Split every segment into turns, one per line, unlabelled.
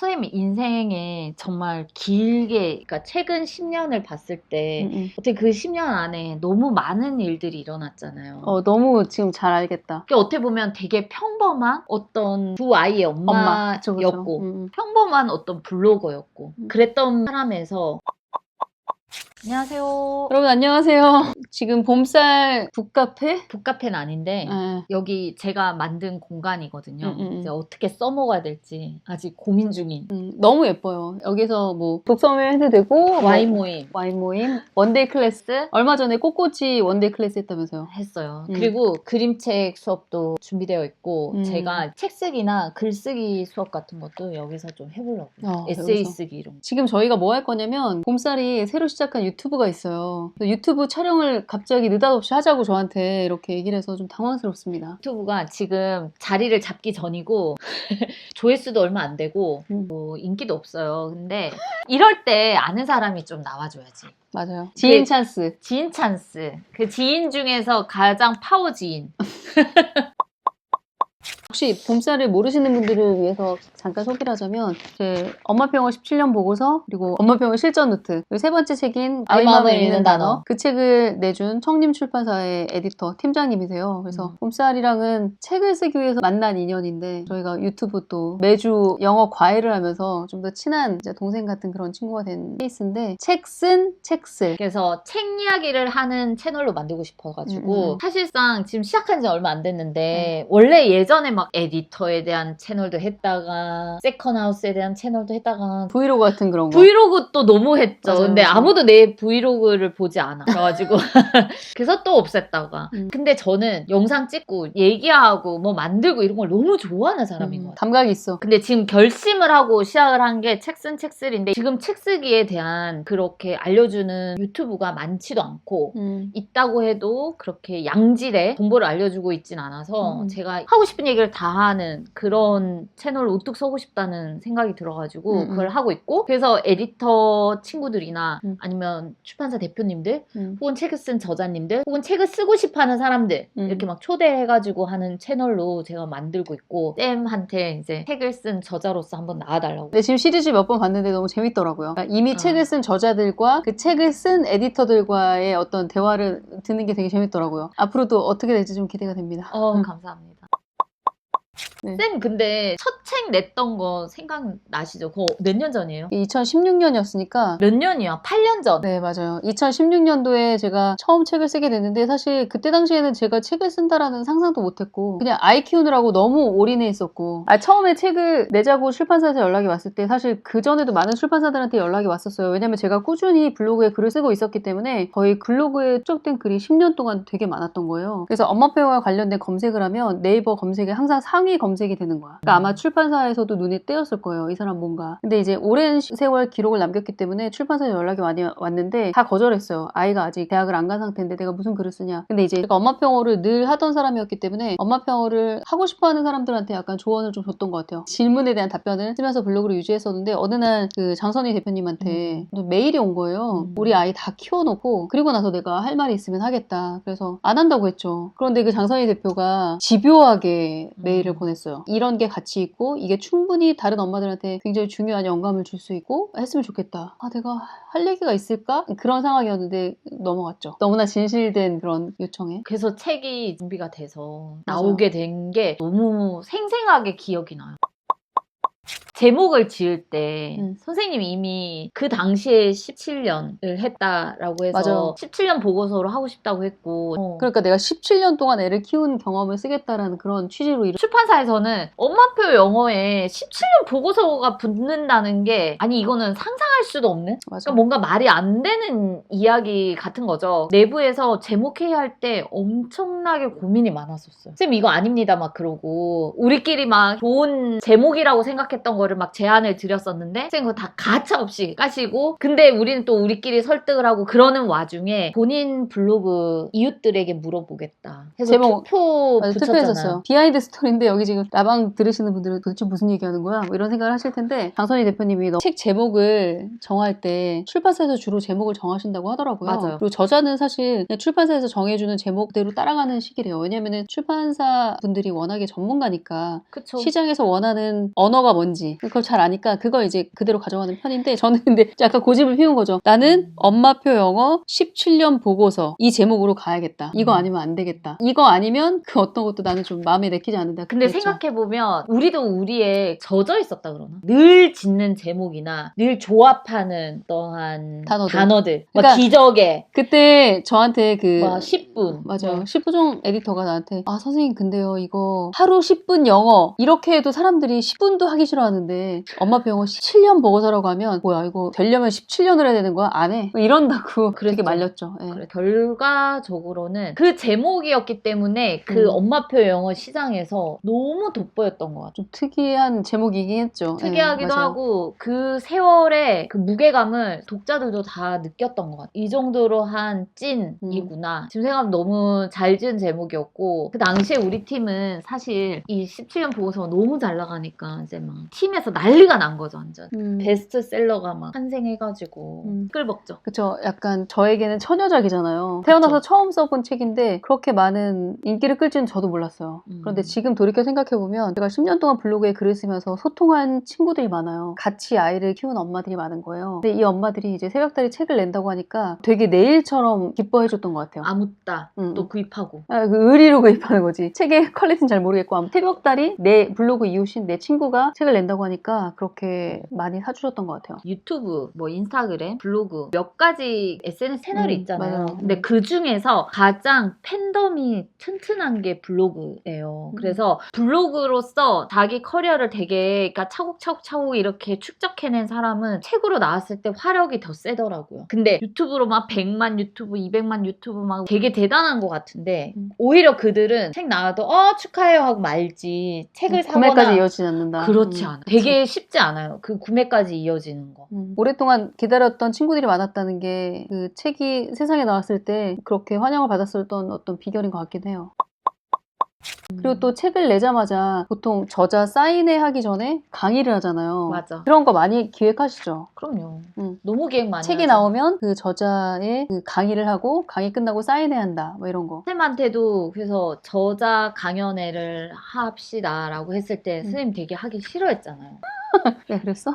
선생님 인생에 정말 길게, 그러니까 최근 10년을 봤을 때 어떻게 그 10년 안에 너무 많은 일들이 일어났잖아요.
너무 지금 잘 알겠다.
그게 어떻게 보면 되게 평범한 어떤 두 아이의
그쵸,
엄마였고
그쵸.
평범한 어떤 블로거였고 그랬던 사람에서 안녕하세요.
여러분 안녕하세요. 지금 봄살 북카페?
북카페는 아닌데
네.
여기 제가 만든 공간이거든요. 이제
음.
어떻게 써먹어야 될지 아직 고민 중인
너무 예뻐요. 여기서 뭐 독서모임 해도 되고
와인 모임
와인 모임, 원데이 클래스. 얼마 전에 꽃꽂이 원데이 클래스 했다면서요.
했어요. 그리고 그림책 수업도 준비되어 있고 제가 책쓰기나 글쓰기 수업 같은 것도 여기서 좀 해보려고요. 에세이
여기서.
쓰기 이런 거.
지금 저희가 뭐 할 거냐면 봄살이 새로 시작한 유튜브가 있어요. 유튜브 촬영을 갑자기 느닷없이 하자고 저한테 이렇게 얘기를 해서 좀 당황스럽습니다.
유튜브가 지금 자리를 잡기 전이고 조회수도 얼마 안 되고 뭐 인기도 없어요. 근데 이럴 때 아는 사람이 좀 나와줘야지.
맞아요. 지인 찬스.
지인 찬스. 그 지인 중에서 가장 파워 지인.
혹시 봄살을 모르시는 분들을 위해서 잠깐 소개를 하자면 제 엄마병원 17년 보고서 그리고 엄마병원 실전 노트 그리고 세 번째 책인 아이 마음을 읽는 단어 그 책을 내준 청림출판사의 에디터 팀장님이세요. 그래서 봄살이랑은 책을 쓰기 위해서 만난 인연인데 저희가 유튜브 또 매주 영어 과외를 하면서 좀 더 친한 이제 동생 같은 그런 친구가 된 케이스인데 책 쓴, 책 쓸.
그래서 책 이야기를 하는 채널로 만들고 싶어가지고 사실상 지금 시작한 지 얼마 안 됐는데 원래 예전에 막 에디터에 대한 채널도 했다가 세컨하우스에 대한 채널도 했다가
브이로그 같은 그런 거.
브이로그 또 너무 했죠.
맞아요,
근데
맞아요.
아무도 내 브이로그를 보지 않아. 그래가지고 그래서 또 없앴다가 근데 저는 영상 찍고 얘기하고 뭐 만들고 이런 걸 너무 좋아하는 사람인 것 같아요.
감각이 있어.
근데 지금 결심을 하고 시작을 한 게 책 쓴 책쓸인데 지금 책 쓰기에 대한 그렇게 알려주는 유튜브가 많지도 않고 있다고 해도 그렇게 양질의 정보를 알려주고 있진 않아서 제가 하고 싶은 얘기를 다 하는 그런 채널로 우뚝 서고 싶다는 생각이 들어가지고 그걸 하고 있고 그래서 에디터 친구들이나 아니면 출판사 대표님들 혹은 책을 쓴 저자님들 혹은 책을 쓰고 싶어하는 사람들 이렇게 막 초대해가지고 하는 채널로 제가 만들고 있고 쌤한테 이제 책을 쓴 저자로서 한번 나와달라고.
근데 지금 시리즈 몇 번 봤는데 너무 재밌더라고요. 그러니까 이미 책을 쓴 저자들과 그 책을 쓴 에디터들과의 어떤 대화를 듣는 게 되게 재밌더라고요. 앞으로도 어떻게 될지 좀 기대가 됩니다.
감사합니다.
네.
쌤 근데 첫 책 냈던 거 생각나시죠? 그거 몇 년 전이에요?
2016년이었으니까
몇 년이야? 8년 전.
네 맞아요. 2016년도에 제가 처음 책을 쓰게 됐는데 사실 그때 당시에는 제가 책을 쓴다라는 상상도 못했고 그냥 아이 키우느라고 너무 올인해 있었고 처음에 책을 내자고 출판사에서 연락이 왔을 때 사실 그전에도 많은 출판사들한테 연락이 왔었어요. 왜냐면 제가 꾸준히 블로그에 글을 쓰고 있었기 때문에 거의 블로그에 추적된 글이 10년 동안 되게 많았던 거예요. 그래서 엄마표와 관련된 검색을 하면 네이버 검색에 항상 상위 검색이 되는 거야. 그러니까 아마 출판사에서도 눈에 띄었을 거예요. 이 사람 뭔가. 근데 이제 오랜 세월 기록을 남겼기 때문에 출판사에 연락이 많이 왔는데 다 거절했어요. 아이가 아직 대학을 안 간 상태인데 내가 무슨 글을 쓰냐. 근데 이제 제가 엄마평어를 늘 하던 사람이었기 때문에 엄마평어를 하고 싶어하는 사람들한테 약간 조언을 좀 줬던 것 같아요. 질문에 대한 답변을 쓰면서 블로그를 유지했었는데 어느 날 그 장선희 대표님한테 메일이 온 거예요. 우리 아이 다 키워놓고 그리고 나서 내가 할 말이 있으면 하겠다. 그래서 안 한다고 했죠. 그런데 그 장선희 대표가 집요하게 메일을 보냈어요. 이런 게 가치 있고 이게 충분히 다른 엄마들한테 굉장히 중요한 영감을 줄 수 있고 했으면 좋겠다. 내가 할 얘기가 있을까? 그런 상황이었는데 넘어갔죠. 너무나 진실된 그런 요청에.
그래서 책이 준비가 돼서 나오게 된 게 너무 생생하게 기억이 나요. 제목을 지을 때 선생님이 이미 그 당시에 17년을 했다라고 해서
맞아요.
17년 보고서로 하고 싶다고 했고
그러니까 내가 17년 동안 애를 키운 경험을 쓰겠다라는 그런 취지로
출판사에서는 엄마표 영어에 17년 보고서가 붙는다는 게 아니 이거는 상상할 수도 없는 그러니까 뭔가 말이 안 되는 이야기 같은 거죠. 내부에서 제목회의 할 때 엄청나게 고민이 많았었어요. 쌤 이거 아닙니다 막 그러고 우리끼리 막 좋은 제목이라고 생각했던 거를 막 제안을 드렸었는데 쌤 그거 다 가차없이 까시고 근데 우리는 또 우리끼리 설득을 하고 그러는 와중에 본인 블로그 이웃들에게 물어보겠다 해서
제목
투표 붙였잖아요.
비하인드 스토리인데 여기 지금 라방 들으시는 분들은 도대체 무슨 얘기하는 거야? 뭐 이런 생각을 하실 텐데 장선희 대표님이 책 제목을 정할 때 출판사에서 주로 제목을 정하신다고 하더라고요.
맞아요.
그리고 저자는 사실 그냥 출판사에서 정해주는 제목대로 따라가는 식이래요. 왜냐면은 출판사 분들이 워낙에 전문가니까
그쵸.
시장에서 원하는 언어가 뭔지 그걸 잘 아니까 그걸 이제 그대로 가져가는 편인데 저는 근데 약간 고집을 피운 거죠. 나는 엄마표 영어 17년 보고서 이 제목으로 가야겠다. 이거 아니면 안 되겠다. 이거 아니면 그 어떤 것도 나는 좀 마음에 내키지 않는다.
근데
그랬죠.
생각해보면 우리도 우리의 젖어 있었다 그러나? 늘 짓는 제목이나 늘 조합하는 어떠한 단어들. 막
그러니까
기적의
그때 저한테
막 10분.
맞아. 10부종 에디터가 나한테 아 선생님 근데요 이거 하루 10분 영어 이렇게 해도 사람들이 10분도 하기 싫어하는데 엄마표 영어 17년 보고서라고 하면 뭐야 이거 되려면 17년을 해야 되는 거야? 안 해. 뭐 이런다고 되게 말렸죠. 예.
그래, 결과적으로는 그 제목이었기 때문에 그 엄마표 영어 시장에서 너무 돋보였던 것 같아요.
좀 특이한 제목이긴 했죠.
특이하기도
예,
하고 그 세월의 그 무게감을 독자들도 다 느꼈던 것 같아요. 이 정도로 한 찐이구나. 지금 생각하면 너무 잘 지은 제목이었고 그 당시에 우리 팀은 사실 이 17년 보고서 너무 잘 나가니까 이제 막 팀에서 난리가 난 거죠 완전. 베스트셀러가 막 탄생해가지고 끌벅죠.
그쵸. 약간 저에게는 처녀작이잖아요. 태어나서
그쵸.
처음 써본 책인데 그렇게 많은 인기를 끌지는 저도 몰랐어요. 그런데 지금 돌이켜 생각해보면 제가 10년 동안 블로그에 글을 쓰면서 소통한 친구들이 많아요. 같이 아이를 키운 엄마들이 많은 거예요. 근데 이 엄마들이 이제 새벽달이 책을 낸다고 하니까 되게 내일처럼 기뻐해줬던 것 같아요.
아무따 또 구입하고.
그 의리로 구입하는 거지. 책의 퀄리티는 잘 모르겠고 새벽달이 내 블로그 이웃인 내 친구가 책을 낸다고 하니까 그렇게 많이 사주셨던 것 같아요.
유튜브, 뭐 인스타그램, 블로그 몇 가지 SNS 채널이 있잖아요.
맞아요.
근데 그 중에서 가장 팬덤이 튼튼한 게 블로그예요. 그래서 블로그로서 자기 커리어를 되게 그러니까 차곡차곡 이렇게 축적해낸 사람은 책으로 나왔을 때 화력이 더 세더라고요. 근데 유튜브로 막 100만 유튜브, 200만 유튜브 막 되게 대단한 것 같은데 오히려 그들은 책 나와도 축하해요 하고 말지 책을 사거나
구매까지 이어지지 않는다.
그렇지 않아요. 되게 쉽지 않아요. 그 구매까지 이어지는 거.
오랫동안 기다렸던 친구들이 많았다는 게 그 책이 세상에 나왔을 때 그렇게 환영을 받았었던 어떤 비결인 것 같긴 해요. 그리고 또 책을 내자마자 보통 저자 사인회 하기 전에 강의를 하잖아요.
맞아.
그런 거 많이 기획하시죠?
그럼요. 너무 기획 많이
책이
하죠.
나오면 그 저자의 그 강의를 하고 강의 끝나고 사인회 한다. 뭐 이런 거.
선생님한테도 그래서 저자 강연회를 합시다라고 했을 때 선생님 되게 하기 싫어했잖아요.
네, 그랬어?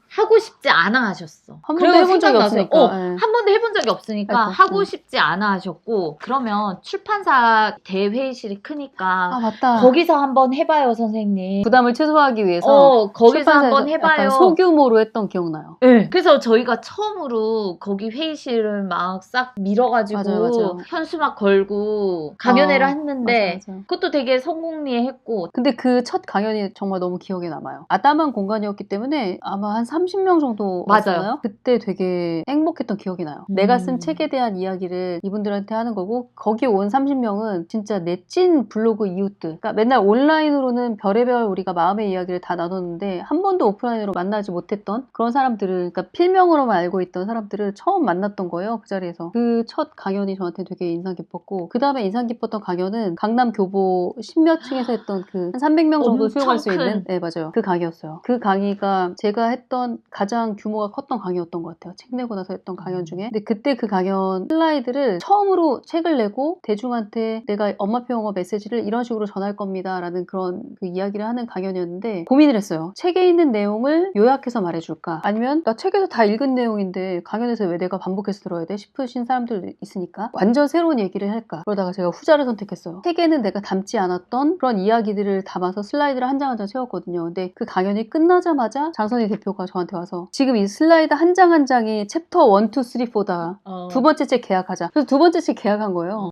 하고 싶지 않아 하셨어.
한 번도 해본 적이 없으니까.
한 번도 해본 적이 없으니까
아이고,
하고 싶지 않아 하셨고 그러면 출판사 대회의실이 크니까
아 맞다.
거기서 한번 해봐요 선생님.
부담을 최소화하기 위해서
거기서 한번 해봐요.
약간 소규모로 했던 기억나요.
네. 그래서 저희가 처음으로 거기 회의실을 막 싹 밀어가지고
맞아요.
현수막 걸고 강연회를 했는데
맞아.
그것도 되게 성공리에 했고
근데 그 첫 강연이 정말 너무 기억에 남아요. 아담한 공간이었기 때문에 아마 한 30명 정도 왔잖아요.
맞아요.
그때 되게 행복했던 기억이 나요. 내가 쓴 책에 대한 이야기를 이분들한테 하는 거고 거기 온 30명은 진짜 내 찐 블로그 이웃들. 그러니까 맨날 온라인으로는 별의별 우리가 마음의 이야기를 다 나눴는데 한 번도 오프라인으로 만나지 못했던 그런 사람들을 그러니까 필명으로만 알고 있던 사람들을 처음 만났던 거예요. 그 자리에서. 그 첫 강연이 저한테 되게 인상 깊었고 그 다음에 인상 깊었던 강연은 강남 교보 10몇 층에서 했던 그 한 300명 정도 수용할 수 있는 네 맞아요. 그 강의였어요. 그 강의가 제가 했던 가장 규모가 컸던 강의였던 것 같아요. 책 내고 나서 했던 강연 중에. 근데 그때 그 강연 슬라이드를 처음으로 책을 내고 대중한테 내가 엄마표 영어 메시지를 이런 식으로 전할 겁니다 라는 그런 그 이야기를 하는 강연이었는데 고민을 했어요. 책에 있는 내용을 요약해서 말해줄까? 아니면 나 책에서 다 읽은 내용인데 강연에서 왜 내가 반복해서 들어야 돼? 싶으신 사람들 있으니까 완전 새로운 얘기를 할까? 그러다가 제가 후자를 선택했어요. 책에는 내가 담지 않았던 그런 이야기들을 담아서 슬라이드를 한 장 한 장 채웠거든요. 근데 그 강연이 끝나자마자 장선희 대표가 저한테 와서 지금 이 슬라이드 한 장 한 장이 챕터 1, 2, 3, 4다. 두 번째 책 계약하자. 그래서 두 번째 책 계약한 거예요.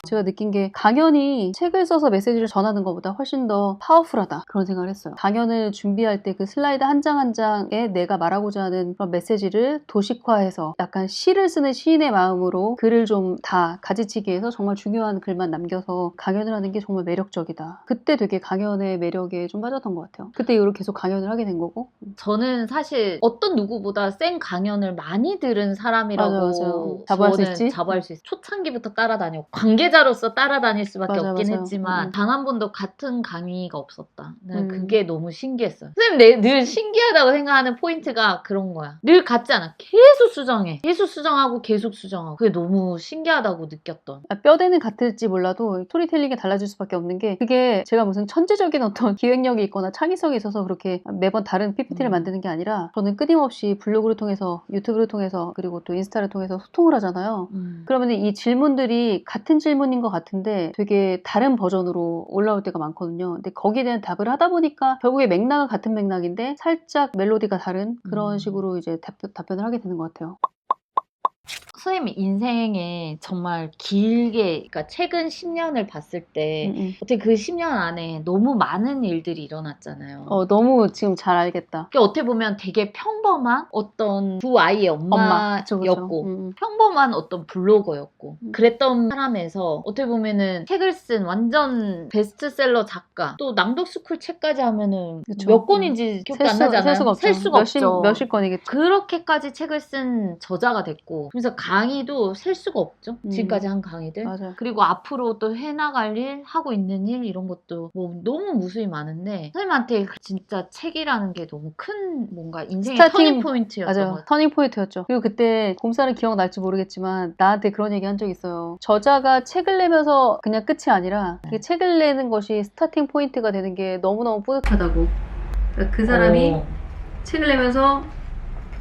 제가 느낀 게 강연이 책을 써서 메시지를 전하는 것보다 훨씬 더 파워풀하다 그런 생각을 했어요. 강연을 준비할 때 그 슬라이드 한 장 한 장에 내가 말하고자 하는 그런 메시지를 도식화해서 약간 시를 쓰는 시인의 마음으로 글을 좀 다 가지치기 해서 정말 중요한 글만 남겨서 강연을 하는 게 정말 매력적이다. 그때 되게 강연의 매력에 좀 빠졌던 것 같아요. 그때 이후로 계속 강연을 하게 된 거고.
저는 사실 어떤 누구보다 센 강연을 많이 들은 사람이라고
맞아. 자부할 수 있지?
자부할 수 있어. 초창기부터 따라다녔고 관계자로서 따라다닐 수밖에
맞아,
없긴
맞아요.
했지만 단 한 번도 같은 강의가 없었다. 난
음.
그게 너무 신기했어요. 선생님 늘 신기하다고 생각하는 포인트가 그런 거야. 늘 같지 않아. 계속 수정해. 계속 수정하고 계속 수정하고. 그게 너무 신기하다고 느꼈던.
뼈대는 같을지 몰라도 스토리텔링이 달라질 수밖에 없는 게 그게 제가 무슨 천재적인 어떤 기획력이 있거나 창의성이 있어서 그렇게 매번 다른 PPT를 만드는 게 아니라 저는 끊임없이 블로그를 통해서 유튜브를 통해서 그리고 또 인스타를 통해서 소통을 하잖아요. 그러면 이 질문들이 같은 질문인 것 같은데 되게 다른 버전으로 올라올 때가 많거든요. 근데 거기에 대한 답을 하다 보니까 결국에 맥락은 같은 맥락인데 살짝 멜로디가 다른 그런 식으로 이제 답변을 하게 되는 것 같아요.
선생님 인생에 정말 길게, 그러니까 최근 10년을 봤을 때 어떻게 그 10년 안에 너무 많은 일들이 일어났잖아요.
너무 지금 잘 알겠다.
그게 어떻게 보면 되게 평범한 어떤 두 아이의 엄마였고
그쵸.
평범한 어떤 블로거였고 그랬던 사람에서 어떻게 보면은 책을 쓴 완전 베스트셀러 작가, 또 낭독스쿨 책까지 하면은
그쵸.
몇 권인지 기억도 안 나잖아요.
셀 수가 없죠.
셀 수가 없죠.
몇십 권이겠죠.
그렇게까지 책을 쓴 저자가 됐고, 그래서 강의도 셀 수가 없죠. 지금까지 한 강의들.
맞아요.
그리고 앞으로 또 해나갈 일, 하고 있는 일, 이런 것도 뭐 너무 무수히 많은데 선생님한테 진짜 책이라는 게 너무 큰 뭔가 인생의 터닝 포인트였던 것
맞아요.
같아요.
터닝 포인트였죠. 그리고 그때 곰살은 기억날지 모르겠지만 나한테 그런 얘기 한 적 있어요. 저자가 책을 내면서 그냥 끝이 아니라 그 책을 내는 것이 스타팅 포인트가 되는 게 너무너무 뿌듯하다고. 그러니까 그 사람이 책을 내면서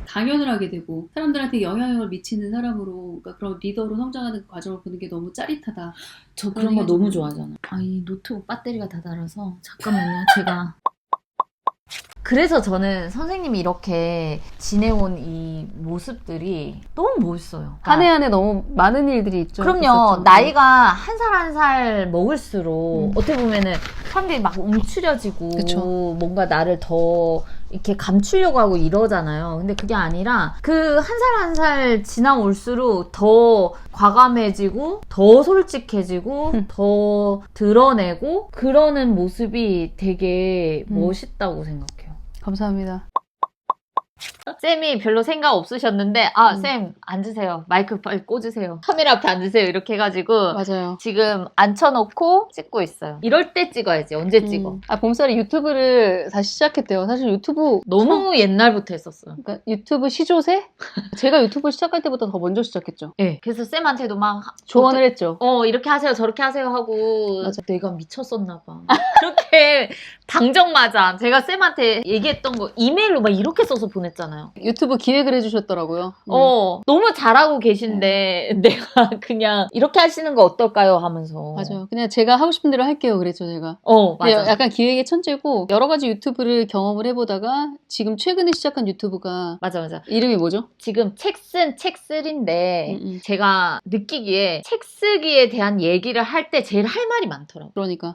강연을 하게 되고 사람들한테 영향력을 미치는 사람으로, 그러니까 그런 리더로 성장하는 과정을 보는 게 너무 짜릿하다.
저 그런 거 너무 좋아하잖아요. 이 노트북 배터리가 다 닳아서 잠깐만요. 제가 그래서 저는 선생님이 이렇게 지내온 이 모습들이 너무 멋있어요.
한 해 한 해 너무 많은 일들이 있죠.
그럼요.
있었죠.
나이가 한 살 한 살 먹을수록 어떻게 보면은 사람들이 막 움츠려지고
그쵸.
뭔가 나를 더 이렇게 감추려고 하고 이러잖아요. 근데 그게 아니라 그 한 살 한 살 지나올수록 더 과감해지고 더 솔직해지고 더 드러내고 그러는 모습이 되게 멋있다고 생각해요.
감사합니다.
쌤이 별로 생각 없으셨는데 쌤 앉으세요. 마이크 빨리 꽂으세요. 카메라 앞에 앉으세요. 이렇게 해가지고
맞아요.
지금 앉혀놓고 찍고 있어요. 이럴 때 찍어야지. 언제 찍어?
봄살이 유튜브를 다시 시작했대요. 사실 유튜브
너무 옛날부터 했었어요.
그러니까 유튜브 시조새? 제가 유튜브 시작할 때보다 더 먼저 시작했죠.
네. 그래서 쌤한테도 막
조언을 했죠.
이렇게 하세요. 저렇게 하세요 하고
맞아.
내가 미쳤었나 봐. 그렇게 당정맞아. 제가 쌤한테 얘기했던 거 이메일로 막 이렇게 써서 보냈잖아요.
유튜브 기획을 해주셨더라고요.
너무 잘하고 계신데 내가 그냥 이렇게 하시는 거 어떨까요? 하면서.
맞아요. 그냥 제가 하고 싶은 대로 할게요. 그랬죠, 제가.
맞아.
약간 기획의 천재고 여러 가지 유튜브를 경험을 해보다가 지금 최근에 시작한 유튜브가
맞아.
이름이 뭐죠?
지금 책 쓸인데 제가 느끼기에 책 쓰기에 대한 얘기를 할 때 제일 할 말이 많더라고요.
그러니까